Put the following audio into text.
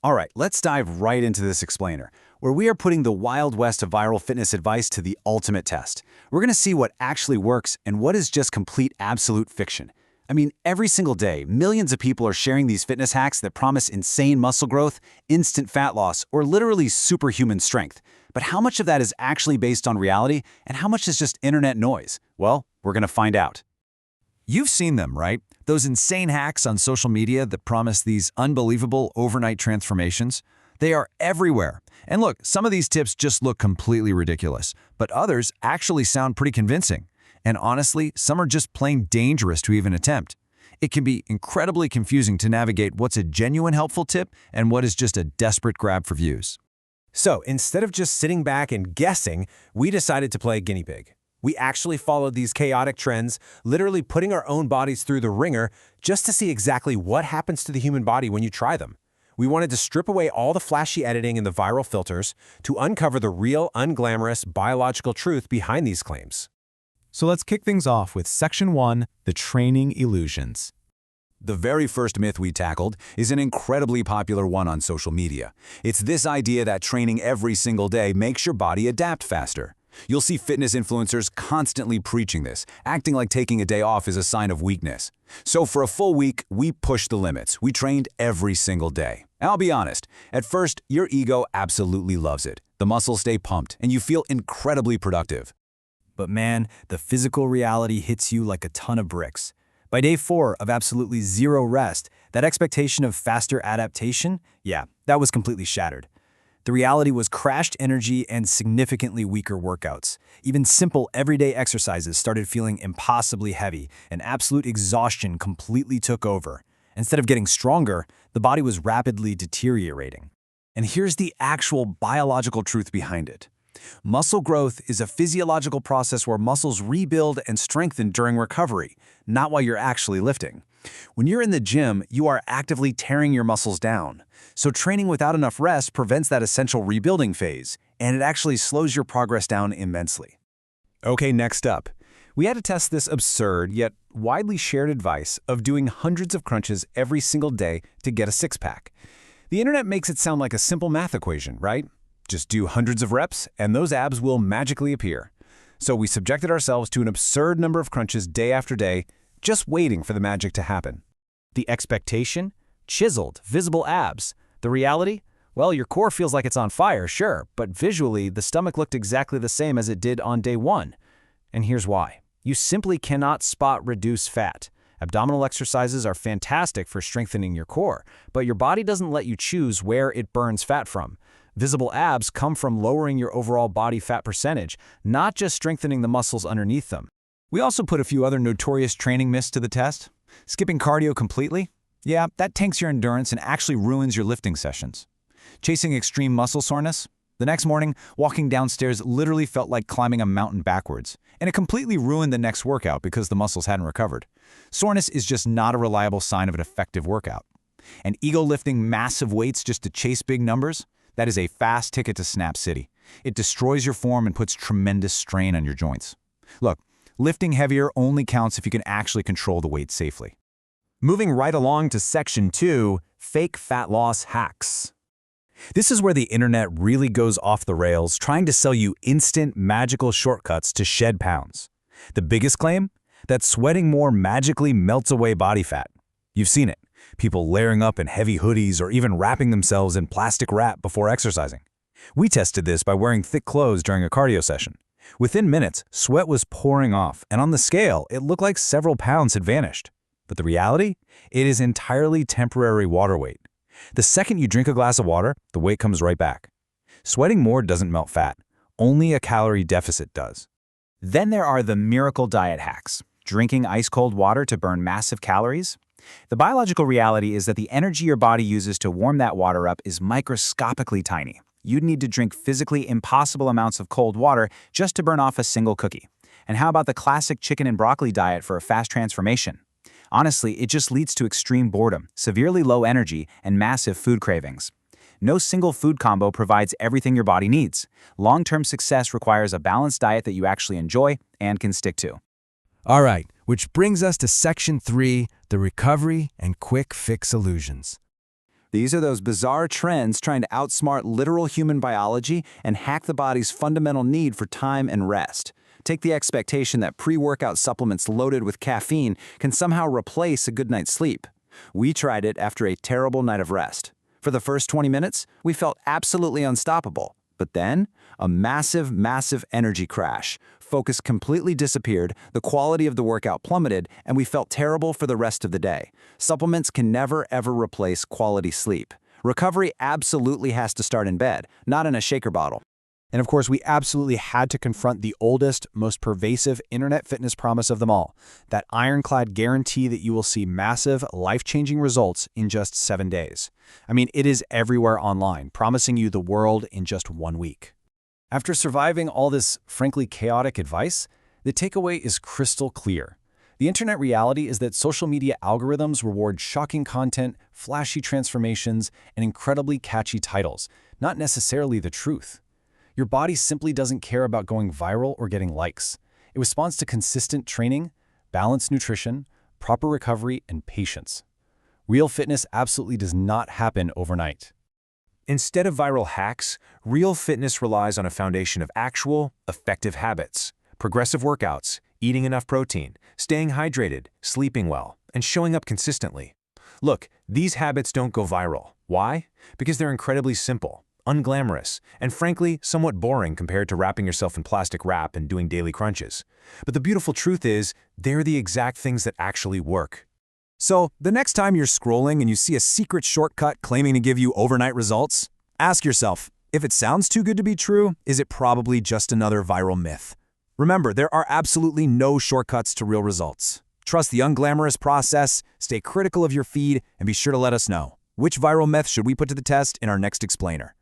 All right, let's dive right into this explainer, where we are putting the Wild West of viral fitness advice to the ultimate test. We're going to see what actually works and what is just complete absolute fiction. I mean, every single day, millions of people are sharing these fitness hacks that promise insane muscle growth, instant fat loss, or literally superhuman strength. But how much of that is actually based on reality, and how much is just internet noise? Well, we're going to find out. You've seen them, right? Those insane hacks on social media that promise these unbelievable overnight transformations. They are everywhere. And look, some of these tips just look completely ridiculous, but others actually sound pretty convincing. And honestly, some are just plain dangerous to even attempt. It can be incredibly confusing to navigate what's a genuine helpful tip and what is just a desperate grab for views. So instead of just sitting back and guessing, we decided to play guinea pig. We actually followed these chaotic trends, literally putting our own bodies through the ringer just to see exactly what happens to the human body when you try them. We wanted to strip away all the flashy editing and the viral filters to uncover the real, unglamorous, biological truth behind these claims. So let's kick things off with Section 1, the training illusions. The very first myth we tackled is an incredibly popular one on social media. It's this idea that training every single day makes your body adapt faster. You'll see fitness influencers constantly preaching this, acting like taking a day off is a sign of weakness. So for a full week, we pushed the limits. We trained every single day. And I'll be honest, at first, your ego absolutely loves it. The muscles stay pumped, and you feel incredibly productive. But man, the physical reality hits you like a ton of bricks. By day 4 of absolutely zero rest, that expectation of faster adaptation, that was completely shattered. The reality was crashed energy and significantly weaker workouts. Even simple everyday exercises started feeling impossibly heavy, and absolute exhaustion completely took over. Instead of getting stronger, the body was rapidly deteriorating. And here's the actual biological truth behind it. Muscle growth is a physiological process where muscles rebuild and strengthen during recovery, not while you're actually lifting. When you're in the gym, you are actively tearing your muscles down. So training without enough rest prevents that essential rebuilding phase, and it actually slows your progress down immensely. Okay, next up. We had to test this absurd yet widely shared advice of doing hundreds of crunches every single day to get a six-pack. The internet makes it sound like a simple math equation, right? Just do hundreds of reps, and those abs will magically appear. So we subjected ourselves to an absurd number of crunches day after day, just waiting for the magic to happen. The expectation? Chiseled, visible abs. The reality? Well, your core feels like it's on fire, sure, but visually, the stomach looked exactly the same as it did on day 1. And here's why. You simply cannot spot reduce fat. Abdominal exercises are fantastic for strengthening your core, but your body doesn't let you choose where it burns fat from. Visible abs come from lowering your overall body fat percentage, not just strengthening the muscles underneath them. We also put a few other notorious training myths to the test. Skipping cardio completely? Yeah, that tanks your endurance and actually ruins your lifting sessions. Chasing extreme muscle soreness? The next morning, walking downstairs literally felt like climbing a mountain backwards, and it completely ruined the next workout because the muscles hadn't recovered. Soreness is just not a reliable sign of an effective workout. And ego lifting massive weights just to chase big numbers? That is a fast ticket to Snap City. It destroys your form and puts tremendous strain on your joints. Look, lifting heavier only counts if you can actually control the weight safely. Moving right along to Section 2, fake fat loss hacks. This is where the internet really goes off the rails, trying to sell you instant, magical shortcuts to shed pounds. The biggest claim? That sweating more magically melts away body fat. You've seen it. People layering up in heavy hoodies or even wrapping themselves in plastic wrap before exercising. We tested this by wearing thick clothes during a cardio session. Within minutes, sweat was pouring off, and on the scale, it looked like several pounds had vanished. But the reality? It is entirely temporary water weight. The second you drink a glass of water, the weight comes right back. Sweating more doesn't melt fat. Only a calorie deficit does. Then there are the miracle diet hacks. Drinking ice-cold water to burn massive calories? The biological reality is that the energy your body uses to warm that water up is microscopically tiny. You'd need to drink physically impossible amounts of cold water just to burn off a single cookie. And how about the classic chicken and broccoli diet for a fast transformation? Honestly, it just leads to extreme boredom, severely low energy, and massive food cravings. No single food combo provides everything your body needs. Long-term success requires a balanced diet that you actually enjoy and can stick to. All right, which brings us to Section 3, the recovery and quick fix illusions. These are those bizarre trends trying to outsmart literal human biology and hack the body's fundamental need for time and rest. Take the expectation that pre-workout supplements loaded with caffeine can somehow replace a good night's sleep. We tried it after a terrible night of rest. For the first 20 minutes, we felt absolutely unstoppable. But then, a massive, massive energy crash. Focus completely disappeared, the quality of the workout plummeted, and we felt terrible for the rest of the day. Supplements can never, ever replace quality sleep. Recovery absolutely has to start in bed, not in a shaker bottle. And of course, we absolutely had to confront the oldest, most pervasive internet fitness promise of them all, that ironclad guarantee that you will see massive, life-changing results in just 7 days. I mean, it is everywhere online, promising you the world in just 1 week. After surviving all this, frankly, chaotic advice, the takeaway is crystal clear. The internet reality is that social media algorithms reward shocking content, flashy transformations, and incredibly catchy titles, not necessarily the truth. Your body simply doesn't care about going viral or getting likes. It responds to consistent training, balanced nutrition, proper recovery, and patience. Real fitness absolutely does not happen overnight. Instead of viral hacks, real fitness relies on a foundation of actual, effective habits, progressive workouts, eating enough protein, staying hydrated, sleeping well, and showing up consistently. Look, these habits don't go viral. Why? Because they're incredibly simple, unglamorous, and frankly, somewhat boring compared to wrapping yourself in plastic wrap and doing daily crunches. But the beautiful truth is, they're the exact things that actually work. So, the next time you're scrolling and you see a secret shortcut claiming to give you overnight results, ask yourself, if it sounds too good to be true, is it probably just another viral myth? Remember, there are absolutely no shortcuts to real results. Trust the unglamorous process, stay critical of your feed, and be sure to let us know. Which viral myth should we put to the test in our next explainer?